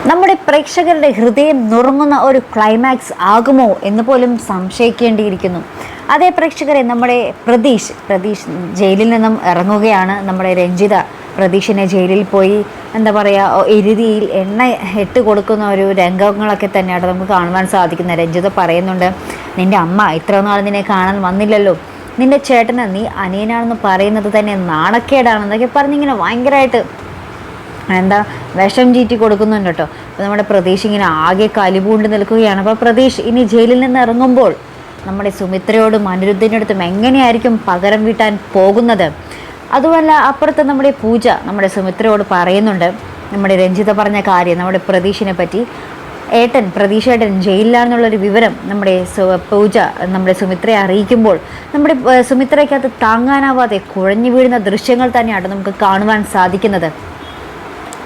നമ്മുടെ പ്രേക്ഷകരുടെ ഹൃദയം നുറുങ്ങുന്ന ഒരു ക്ലൈമാക്സ് ആകുമോ എന്ന് പോലും സംശയിക്കേണ്ടിയിരിക്കുന്നു. അതേ പ്രേക്ഷകരെ, നമ്മുടെ പ്രതീഷ് ജയിലിൽ നിന്നും ഇറങ്ങുകയാണ്. നമ്മുടെ രഞ്ജിത പ്രതീഷിനെ ജയിലിൽ പോയി എന്താ പറയുക, എരുതിയിൽ എണ്ണ ഇട്ട് കൊടുക്കുന്ന ഒരു രംഗങ്ങളൊക്കെ തന്നെയാണ് നമുക്ക് കാണുവാൻ സാധിക്കുന്നത്. രഞ്ജിത പറയുന്നുണ്ട്, നിൻ്റെ അമ്മ ഇത്ര നാൾ നിന്നെ കാണാൻ വന്നില്ലല്ലോ, നിൻ്റെ ചേട്ടന് നീ അനിയനാണെന്ന് പറയുന്നത് തന്നെ നാണക്കേടാണെന്നൊക്കെ പറഞ്ഞിങ്ങനെ ഭയങ്കരമായിട്ട് വിഷം ചീറ്റി കൊടുക്കുന്നുണ്ട് കേട്ടോ. അപ്പോൾ നമ്മുടെ പ്രതീഷ് ഇങ്ങനെ ആകെ കലിപൂണ്ട് നിൽക്കുകയാണ്. അപ്പോൾ പ്രതീഷ് ഇനി ജയിലിൽ നിന്ന് ഇറങ്ങുമ്പോൾ നമ്മുടെ സുമിത്രയോടും അനിരുദ്ധിൻ്റെ അടുത്തും എങ്ങനെയായിരിക്കും പകരം വീട്ടാൻ പോകുന്നത്? അതുമല്ല, അപ്പുറത്ത് നമ്മുടെ പൂജ നമ്മുടെ സുമിത്രയോട് പറയുന്നുണ്ട് നമ്മുടെ രഞ്ജിത പറഞ്ഞ കാര്യം, നമ്മുടെ പ്രതീഷിനെ പറ്റി. പ്രതീഷ് ഏട്ടൻ ജയിലിലാണെന്നുള്ളൊരു വിവരം നമ്മുടെ പൂജ നമ്മുടെ സുമിത്രയെ അറിയിക്കുമ്പോൾ നമ്മുടെ സുമിത്രയ്ക്കകത്ത് താങ്ങാനാവാതെ കുഴഞ്ഞു വീഴുന്ന ദൃശ്യങ്ങൾ തന്നെയാണ് നമുക്ക് കാണുവാൻ സാധിക്കുന്നത്.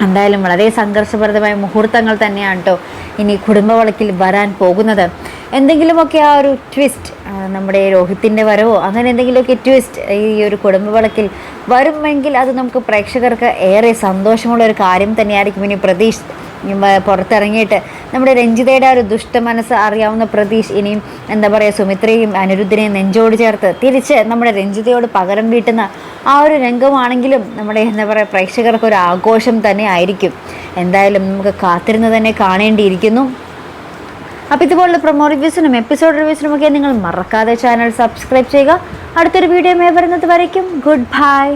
എന്തായാലും വളരെ സംഘർഷഭരിതമായ മുഹൂർത്തങ്ങൾ തന്നെയാണ് കേട്ടോ ഇനി കുടുംബവഴക്കിൽ വരാൻ പോകുന്നത്. എന്തെങ്കിലുമൊക്കെ ആ ഒരു ട്വിസ്റ്റ്, നമ്മുടെ രോഹിത്തിൻ്റെ വരവോ അങ്ങനെ എന്തെങ്കിലുമൊക്കെ ട്വിസ്റ്റ് ഈ ഒരു കുടുംബവഴക്കിൽ വരുമെങ്കിൽ അത് നമുക്ക് പ്രേക്ഷകർക്ക് ഏറെ സന്തോഷമുള്ള ഒരു കാര്യം തന്നെയായിരിക്കും. ഇനി പ്രതീഷ് പുറത്തിറങ്ങിയിട്ട് നമ്മുടെ രഞ്ജിതയുടെ ആ ഒരു ദുഷ്ടമനസ്സ് അറിയാവുന്ന പ്രതീഷ് ഇനിയും എന്താ പറയുക, സുമിത്രയും അനിരുദ്ധിനെയും നെഞ്ചോട് ചേർത്ത് തിരിച്ച് നമ്മുടെ രഞ്ജിതയോട് പകരം വീട്ടുന്ന ആ ഒരു രംഗമാണെങ്കിലും നമ്മുടെ എന്താ പറയുക പ്രേക്ഷകർക്ക് ഒരു ആഘോഷം തന്നെ ആയിരിക്കും. എന്തായാലും നമുക്ക് കാത്തിരുന്ന് തന്നെ കാണേണ്ടിയിരിക്കുന്നു. അപ്പോൾ ഇതുപോലുള്ള പ്രൊമോ റിവ്യൂസിനും എപ്പിസോഡ് റിവ്യൂസിനും ഒക്കെ നിങ്ങൾ മറക്കാതെ ചാനൽ സബ്സ്ക്രൈബ് ചെയ്യുക. അടുത്തൊരു വീഡിയോ വരുന്നത് വരയ്ക്കും ഗുഡ് ബൈ.